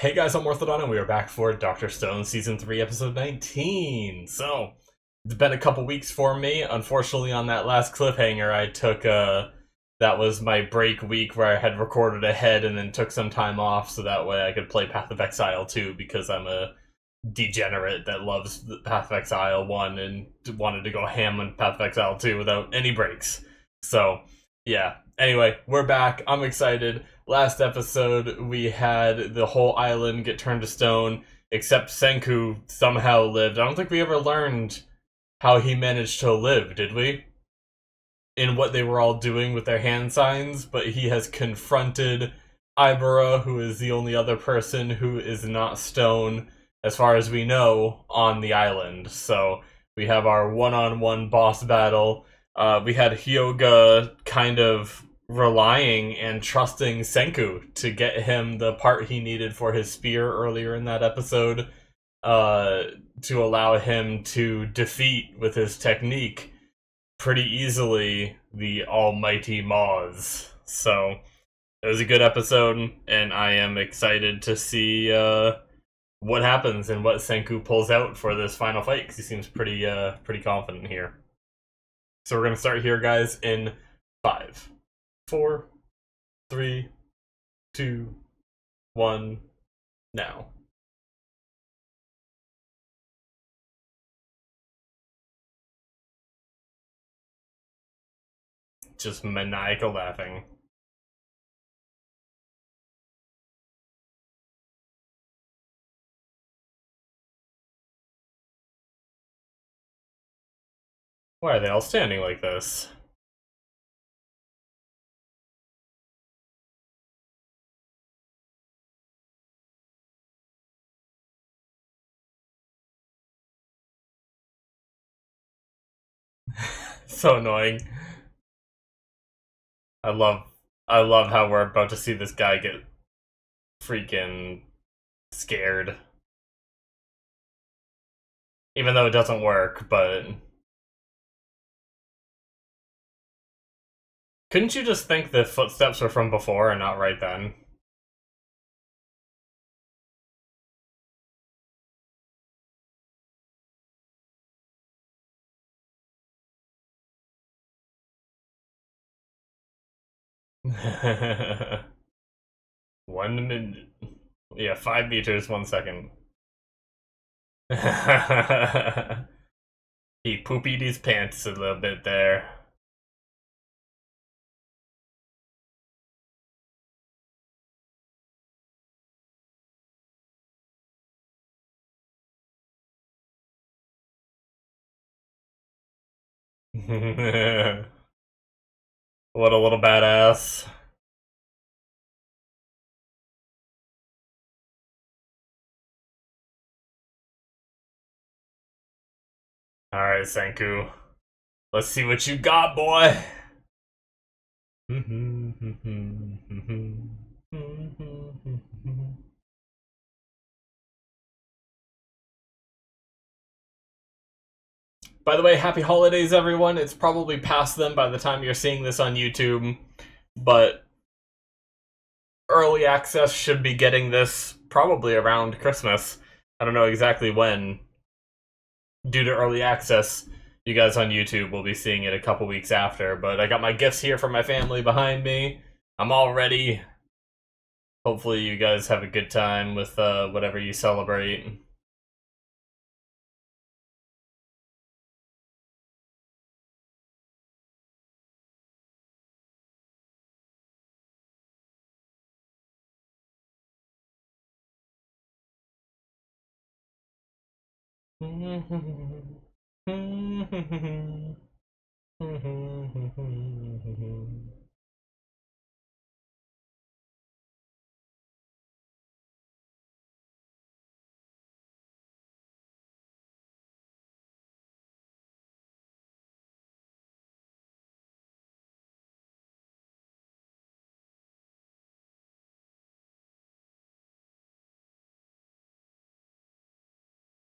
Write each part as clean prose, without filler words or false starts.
Hey guys, I'm Morthadon, and we are back for Doctor Stone Season 3, Episode 19. So, it's been a couple weeks for me. Unfortunately, on that last cliffhanger, I took, that was my break week where I had recorded ahead and then took some time off so that way I could play Path of Exile 2 because I'm a degenerate that loves the Path of Exile 1 and wanted to go ham on Path of Exile 2 without any breaks. So, yeah. Anyway, we're back. I'm excited. Last episode, we had the whole island get turned to stone, except Senku somehow lived. I don't think we ever learned how he managed to live, did we? In what they were all doing with their hand signs, but he has confronted Ibera, who is the only other person who is not stone, as far as we know, on the island. So we have our one-on-one boss battle. We had Hyoga kind of relying and trusting Senku to get him the part he needed for his spear earlier in that episode, to allow him to defeat, with his technique, pretty easily the almighty Moz. So it was a good episode, and I am excited to see what happens and what Senku pulls out for this final fight, because he seems pretty confident here. So we're gonna start here, guys, in 5, 4, 3, 2, 1, now. Just maniacal laughing. Why are they all standing like this? So annoying. I love I love how we're about to see this guy get freaking scared. Even though it doesn't work, but couldn't you just think the footsteps were from before and not right then? One minute. Yeah, 5 meters, 1 second. He poopied his pants a little bit there. What a little badass. Alright, Senku. Let's see what you got, boy! By the way, happy holidays, everyone. It's probably past them by the time you're seeing this on YouTube, but early access should be getting this probably around Christmas. I don't know exactly when. Due to early access, you guys on YouTube will be seeing it a couple weeks after, but I got my gifts here from my family behind me. I'm all ready. Hopefully you guys have a good time with whatever you celebrate.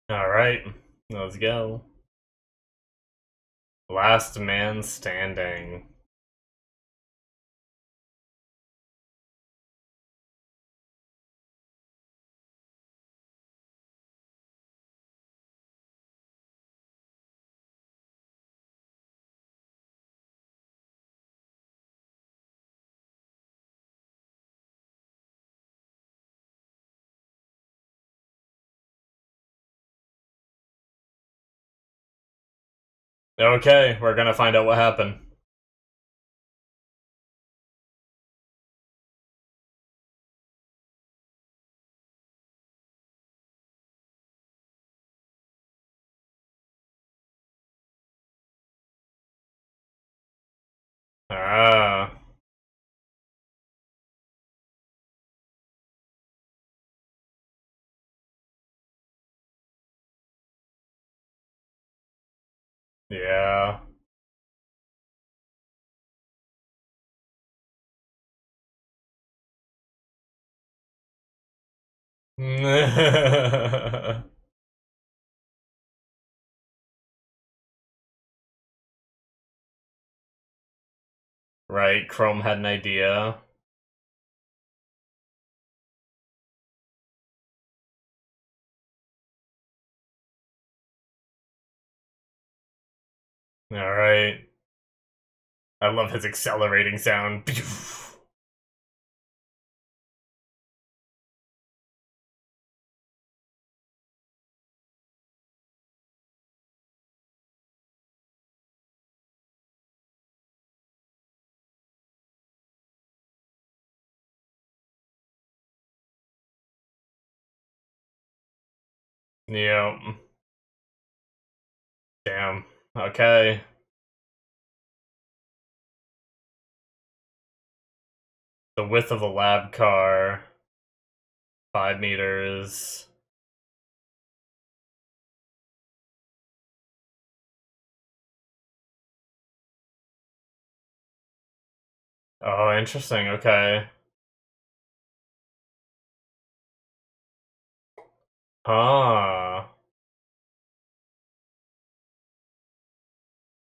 Alright, let's go. Last man standing. Okay, we're gonna find out what happened. Ah. Yeah. Right, Chrome had an idea. Alright. I love his accelerating sound. Yeah. Damn. Okay. The width of the lab car. 5 meters. Oh, interesting. Okay. Ah.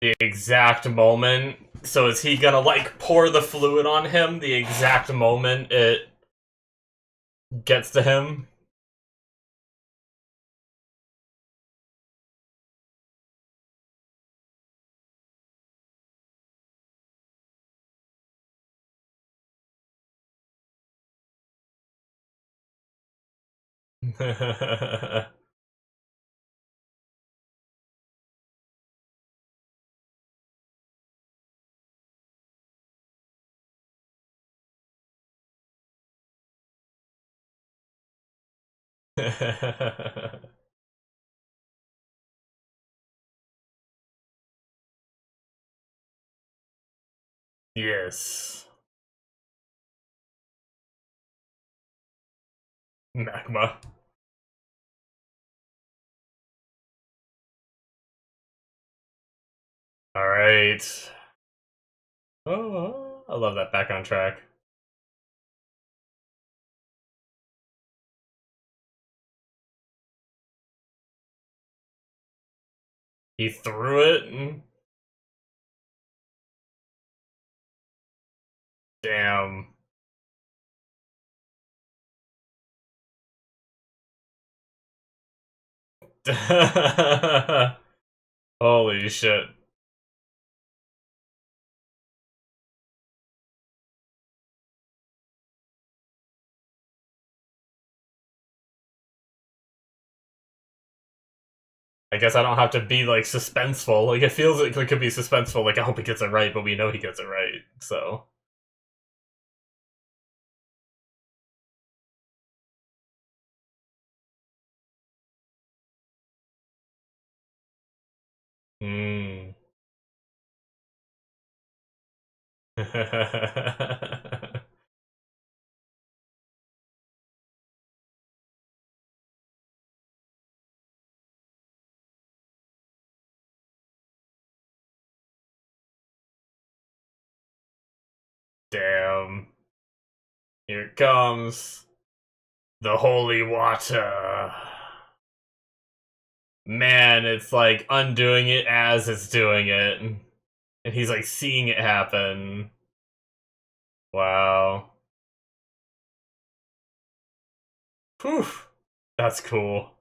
The exact moment. So is he gonna, like, pour the fluid on him the exact moment it gets to him? Yes. Magma. Alright. Oh, I love that background track. He threw it? Damn. Holy shit. I guess I don't have to be, like, suspenseful. Like, it feels like it could be suspenseful, like, I hope he gets it right, but we know he gets it right, so. Hmm. Damn. Here it comes. The holy water. Man, it's like undoing it as it's doing it. And he's like seeing it happen. Wow. Whew. That's cool.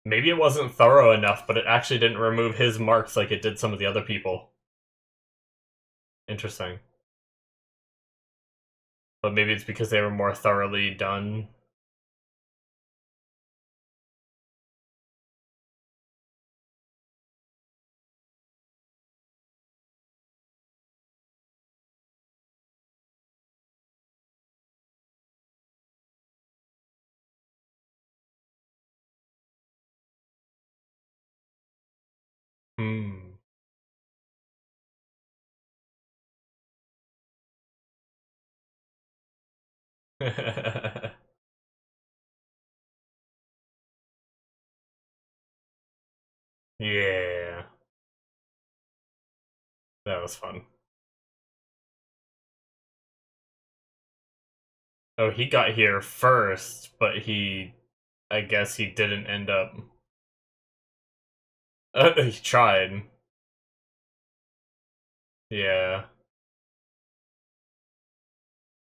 Maybe it wasn't thorough enough, but it actually didn't remove his marks like it did some of the other people. Interesting. But maybe it's because they were more thoroughly done. Hmm. Yeah. That was fun. Oh, he got here first, but I guess he didn't end up. He tried. Yeah.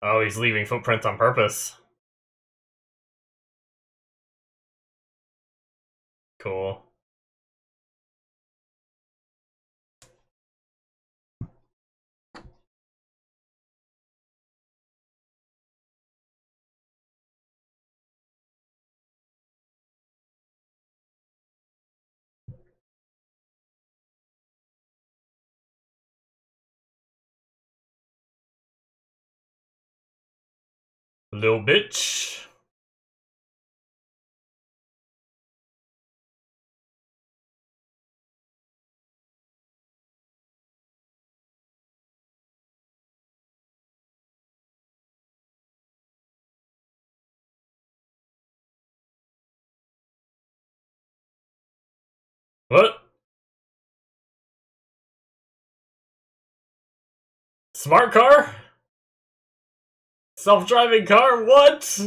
Oh, he's leaving footprints on purpose. Cool. Little bitch. What? Smart car? Self-driving car? What?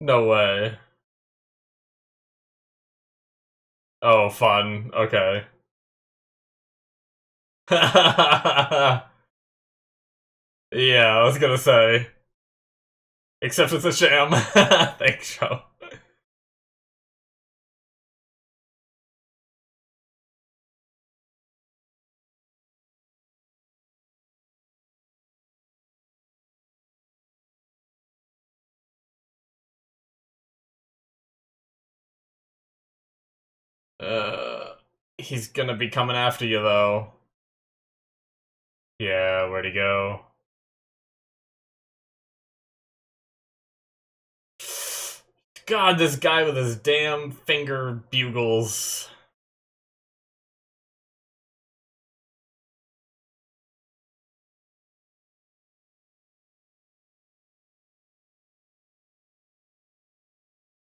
No way. Oh, fun. Okay. Yeah, I was gonna say. Except it's a sham. Thanks, Joe. Uh, he's gonna be coming after you, though. Yeah, where'd he go? God, this guy with his damn finger bugles.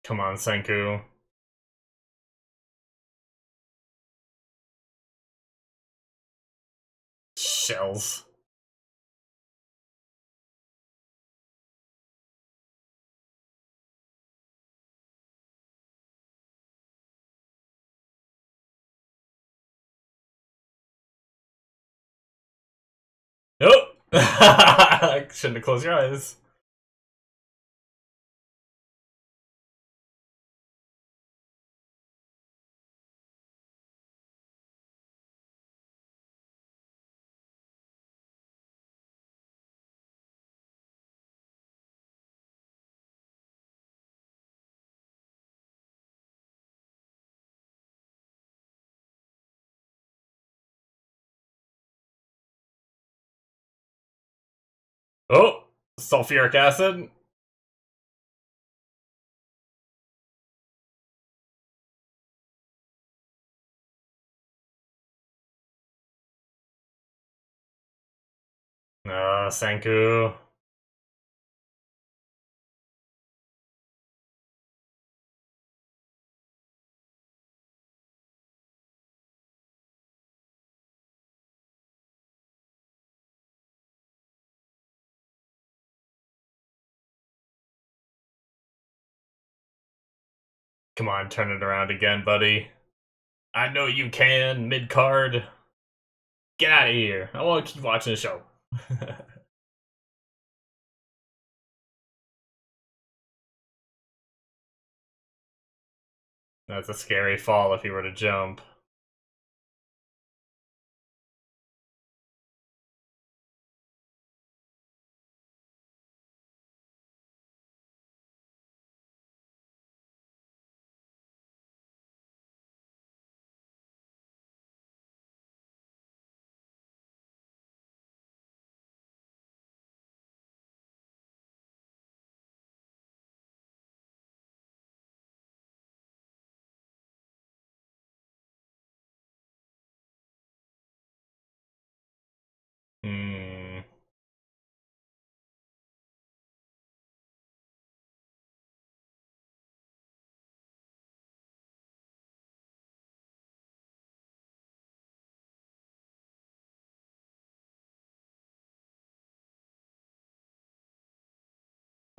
Come on, Senku. Shells. Nope. Shouldn't have closed your eyes. Oh, sulfuric acid. Senku. Come on, turn it around again, buddy. I know you can, mid-card. Get out of here. I want to keep watching the show. That's a scary fall if he were to jump. Hmm.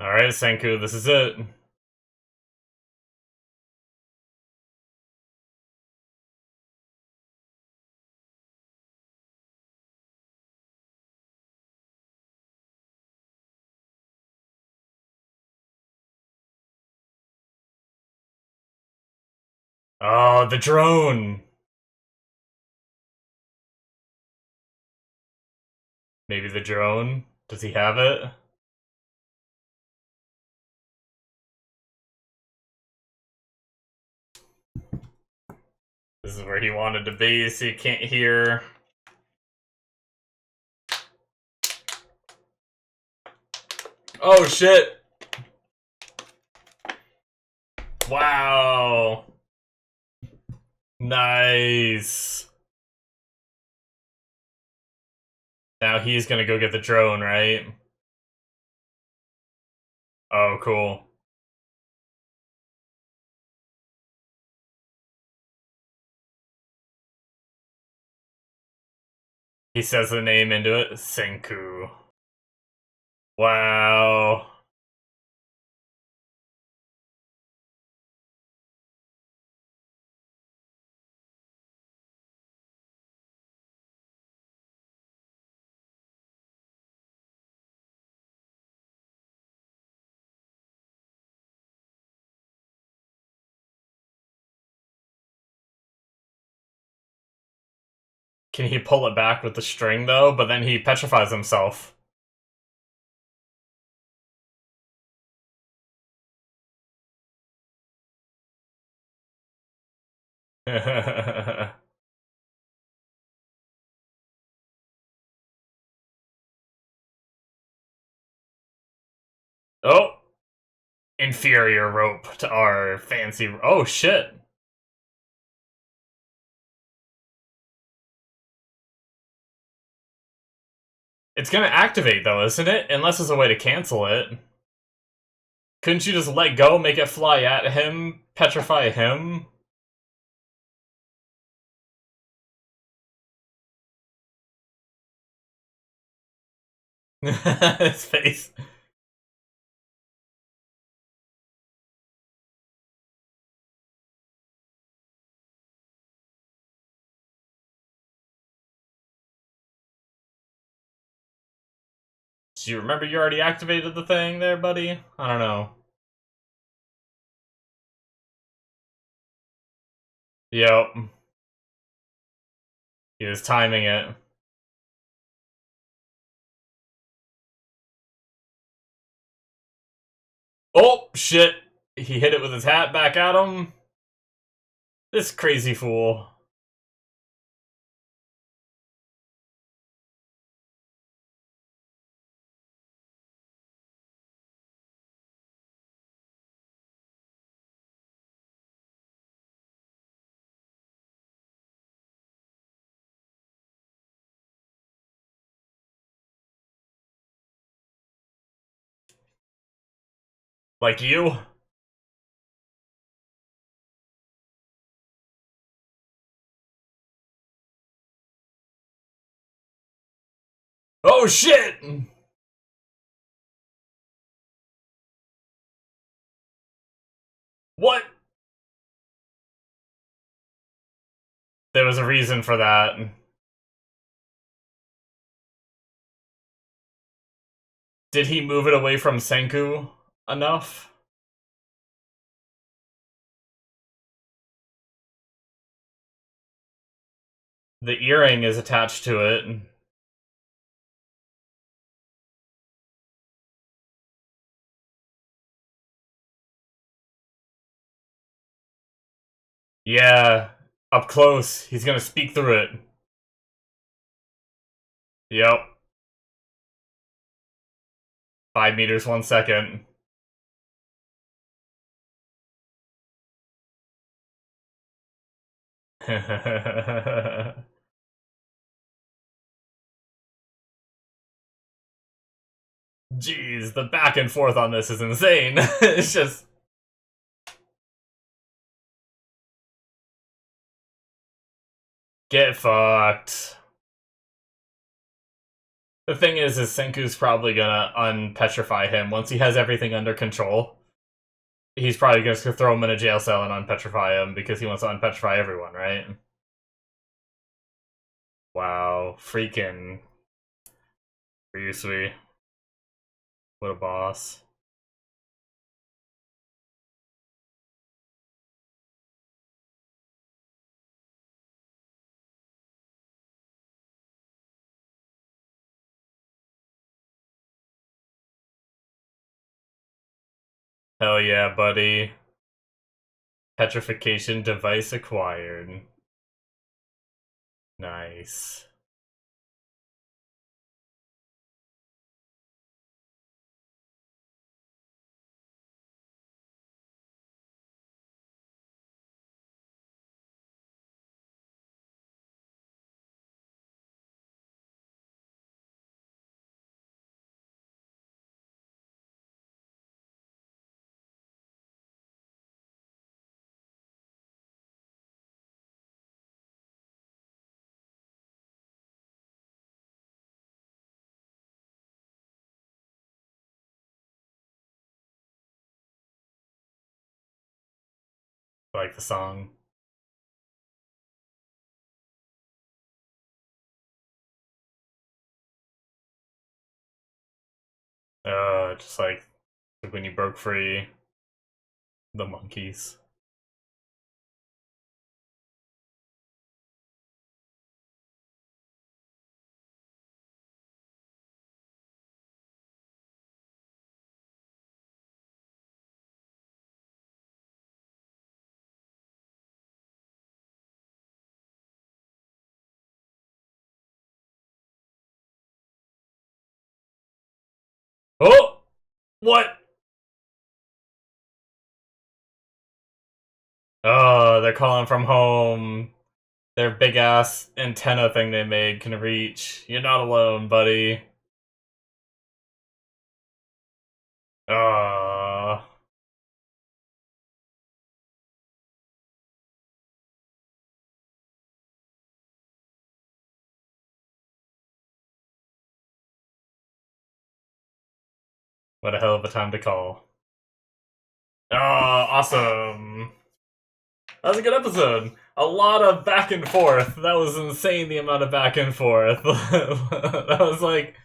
Alright, Senku, this is it. Oh, the drone! Maybe the drone? Does he have it? This is where he wanted to be, so you can't hear. Oh shit! Wow! Nice! Now he's gonna go get the drone, right? Oh, cool. He says the name into it. Senku. Wow. Can he pull it back with the string, though? But then he petrifies himself. Oh! Inferior rope to our fancy... Oh, shit! It's gonna activate, though, isn't it? Unless there's a way to cancel it. Couldn't you just let go, make it fly at him, petrify him? His face. Do you remember you already activated the thing there, buddy? I don't know. Yep. He was timing it. Oh, shit! He hit it with his hat back at him. This crazy fool. Like you? Oh, shit! What? There was a reason for that. Did he move it away from Senku enough? The earring is attached to it. Yeah, up close. He's gonna speak through it. Yep. 5 meters, 1 second. Jeez, the back and forth on this is insane. It's just... Get fucked. The thing is Senku's probably gonna unpetrify him. Once he has everything under control, he's probably just gonna throw him in a jail cell and unpetrify him because he wants to unpetrify everyone, right? Wow, freaking Ryusui. What a boss. Hell yeah, buddy. Petrification device acquired. Nice. I like the song. Just like when you broke free, the monkeys. Oh! What? Oh, they're calling from home. Their big ass antenna thing they made can reach. You're not alone, buddy. Ah. What a hell of a time to call. Oh, awesome. That was a good episode. A lot of back and forth. That was insane, the amount of back and forth. That was like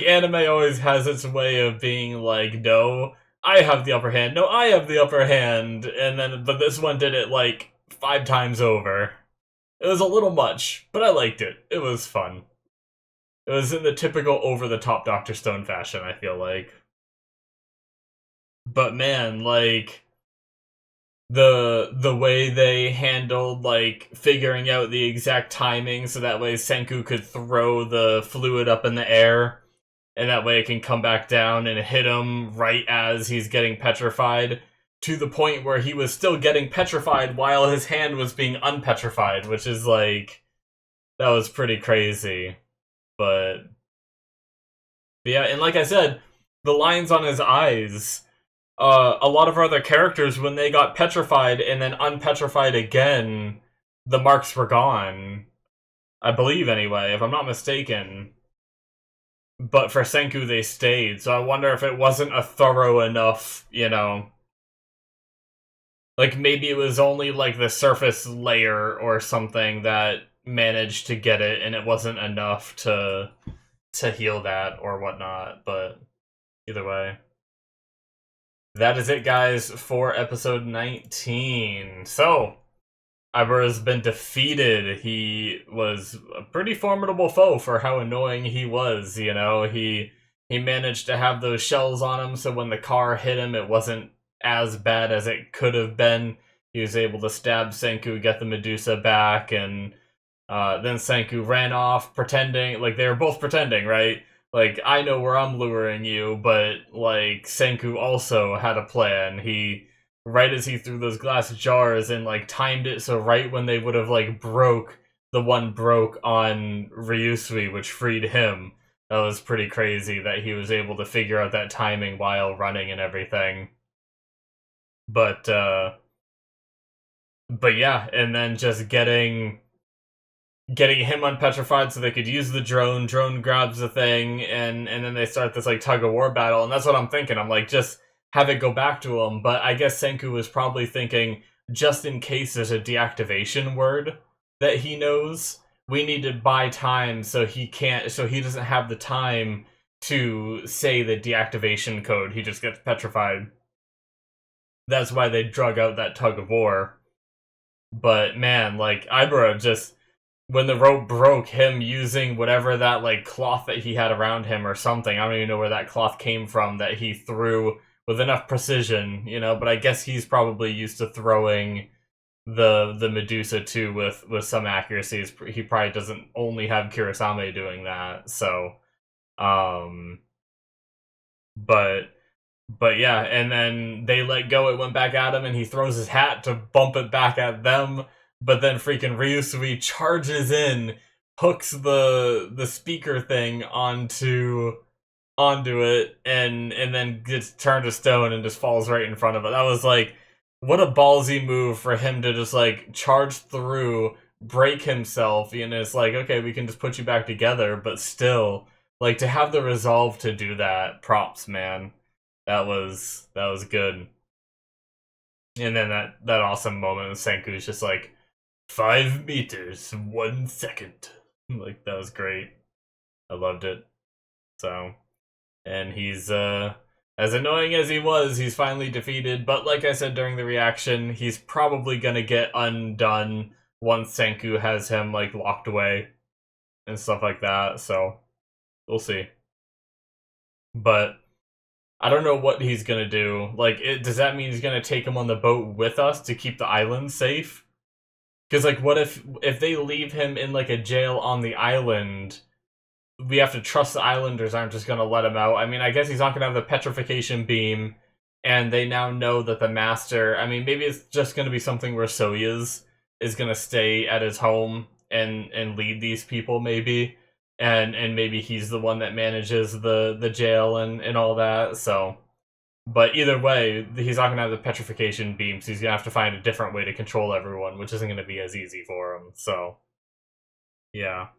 anime always has its way of being like, no, I have the upper hand. No, I have the upper hand. And then, but this one did it like 5 times over. It was a little much, but I liked it. It was fun. It was in the typical over-the-top Dr. Stone fashion, I feel like. But man, like the way they handled like figuring out the exact timing so that way Senku could throw the fluid up in the air and that way it can come back down and hit him right as he's getting petrified, to the point where he was still getting petrified while his hand was being unpetrified, which is like, that was pretty crazy. But yeah, and like I said, the lines on his eyes, a lot of our other characters, when they got petrified and then unpetrified again, the marks were gone. I believe, anyway, if I'm not mistaken. But for Senku, they stayed, so I wonder if it wasn't a thorough enough, you know... Like, maybe it was only, like, the surface layer or something that managed to get it, and it wasn't enough to heal that or whatnot, but either way. That is it, guys, for episode 19. So, Ibura's been defeated. He was a pretty formidable foe for how annoying he was, you know? He managed to have those shells on him, so when the car hit him, it wasn't as bad as it could have been. He was able to stab Senku, get the Medusa back, and then Senku ran off, pretending, like, they were both pretending, right? Like, I know where I'm luring you, but, like, Senku also had a plan. Right as he threw those glass jars and, like, timed it so right when they would have, like, the one broke on Ryusui, which freed him. That was pretty crazy that he was able to figure out that timing while running and everything. But, but yeah, and then just getting him unpetrified so they could use the drone. Drone grabs the thing, and then they start this like tug of war battle. And that's what I'm thinking. I'm like, just have it go back to him. But I guess Senku was probably thinking, just in case there's a deactivation word that he knows, we need to buy time so he doesn't have the time to say the deactivation code. He just gets petrified. That's why they drug out that tug of war. But man, like Ibura just, when the rope broke, him using whatever that like cloth that he had around him or something, I don't even know where that cloth came from, that he threw with enough precision, you know, but I guess he's probably used to throwing the Medusa too with some accuracy. He probably doesn't only have Kurosame doing that, so um but yeah, and then they let go, it went back at him, and he throws his hat to bump it back at them, but then freaking Ryusui charges in, hooks the speaker thing onto it, and then gets turned to stone and just falls right in front of it. That was like, what a ballsy move for him to just like charge through, break himself, and it's like, okay, we can just put you back together, but still, like, to have the resolve to do that, props, man. That was good. And then that awesome moment of Senku's just like, 5 meters, 1 second. Like, that was great. I loved it. So, and he's as annoying as he was, he's finally defeated, but like I said during the reaction, he's probably gonna get undone once Senku has him like locked away and stuff like that, so we'll see. But I don't know what he's gonna do. Like, does that mean he's gonna take him on the boat with us to keep the island safe? Because, like, what if they leave him in, like, a jail on the island, we have to trust the islanders aren't just gonna let him out. I mean, I guess he's not gonna have the petrification beam, and they now know that the master, I mean, maybe it's just gonna be something where Soya's is gonna stay at his home and lead these people, maybe. And maybe he's the one that manages the jail and all that, so. But either way, he's not gonna have the petrification beam, so he's gonna have to find a different way to control everyone, which isn't gonna be as easy for him, so. Yeah.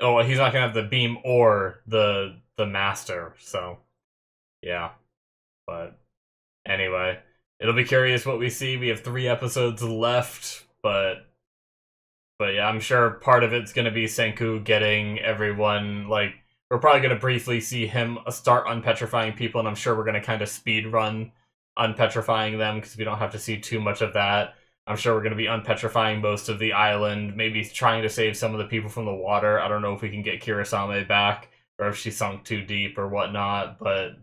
Oh, he's not gonna have the beam or the master, so. Yeah. But anyway, it'll be curious what we see. We have 3 episodes left, but yeah, I'm sure part of it's gonna be Senku getting everyone, like, we're probably gonna briefly see him start unpetrifying people, and I'm sure we're gonna kind of speed run unpetrifying them, because we don't have to see too much of that. I'm sure we're gonna be unpetrifying most of the island, maybe trying to save some of the people from the water. I don't know if we can get Kurosame back, or if she sunk too deep or whatnot, but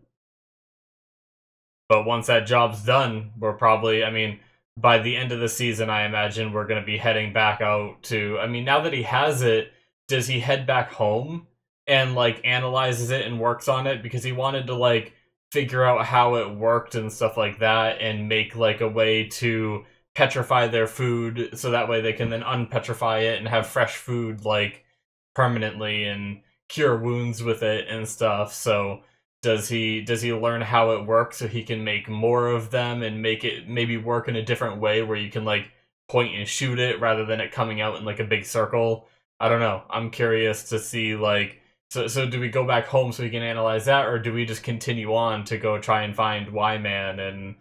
once that job's done, we're probably, I mean, by the end of the season, I imagine we're going to be heading back out to, I mean, now that he has it, does he head back home and, like, analyzes it and works on it? Because he wanted to, like, figure out how it worked and stuff like that, and make, like, a way to petrify their food, so that way they can then unpetrify it and have fresh food, like, permanently, and cure wounds with it and stuff, so. Does he learn how it works so he can make more of them and make it maybe work in a different way where you can, like, point and shoot it rather than it coming out in, like, a big circle? I don't know. I'm curious to see, like, so do we go back home so we can analyze that, or do we just continue on to go try and find Y-Man and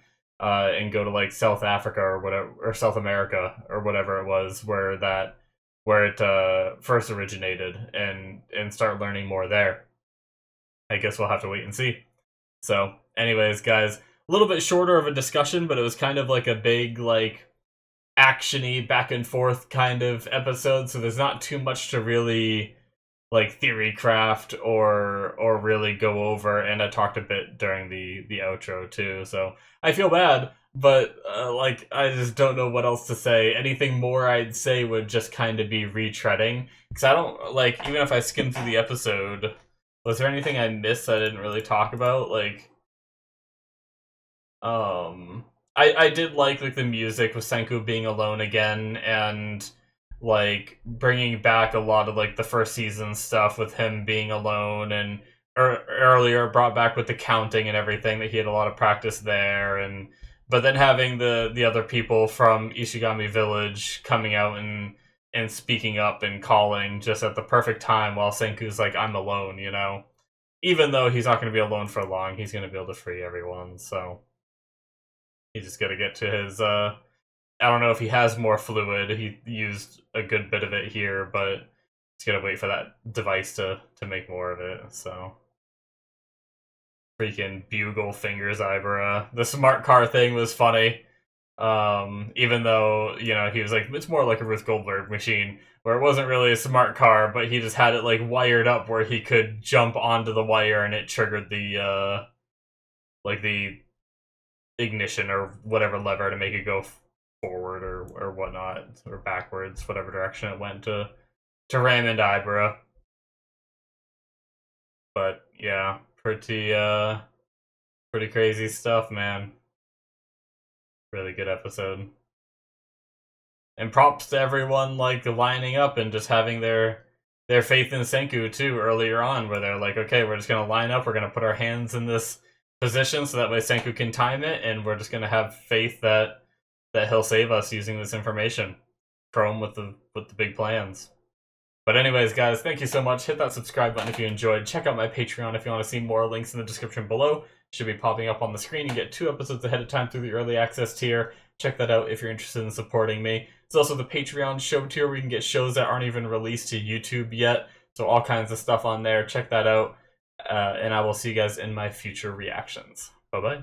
go to, like, South Africa or whatever, or South America or whatever it was where it first originated, and start learning more there? I guess we'll have to wait and see. So, anyways, guys, a little bit shorter of a discussion, but it was kind of like a big, like, actiony back and forth kind of episode, so there's not too much to really like theory craft or really go over, and I talked a bit during the outro too, so I feel bad, but like I just don't know what else to say. Anything more I'd say would just kind of be retreading, because I don't like, even if I skim through the episode, was there anything I missed I didn't really talk about? Like I did like the music with Senku being alone again, and like bringing back a lot of like the first season stuff with him being alone, and earlier brought back with the counting and everything, that he had a lot of practice there, and but then having the other people from Ishigami Village coming out and speaking up and calling just at the perfect time while Senku's like, I'm alone, you know? Even though he's not going to be alone for long, he's going to be able to free everyone, so he just got to get to his, I don't know if he has more fluid. He used a good bit of it here, but he's got to wait for that device to make more of it, so. Freaking bugle fingers, Ibera. The smart car thing was funny. Even though, you know, he was like, it's more like a Ruth Goldberg machine, where it wasn't really a smart car, but he just had it, like, wired up where he could jump onto the wire and it triggered the, like, the ignition or whatever lever to make it go forward or whatnot, or backwards, whatever direction it went to ram into Ibera. But yeah, pretty crazy stuff, man. Really good episode. And props to everyone like lining up and just having their faith in Senku too earlier on, where they're like, okay, we're just gonna line up, we're gonna put our hands in this position so that way Senku can time it, and we're just gonna have faith that he'll save us using this information. Chrome with the big plans. But anyways, guys, thank you so much. Hit that subscribe button if you enjoyed. Check out my Patreon if you want to see more. Links in the description below. Should be popping up on the screen. You get 2 episodes ahead of time through the early access tier. Check that out if you're interested in supporting me. It's also the Patreon show tier where you can get shows that aren't even released to YouTube yet. So all kinds of stuff on there. Check that out. And I will see you guys in my future reactions. Bye-bye.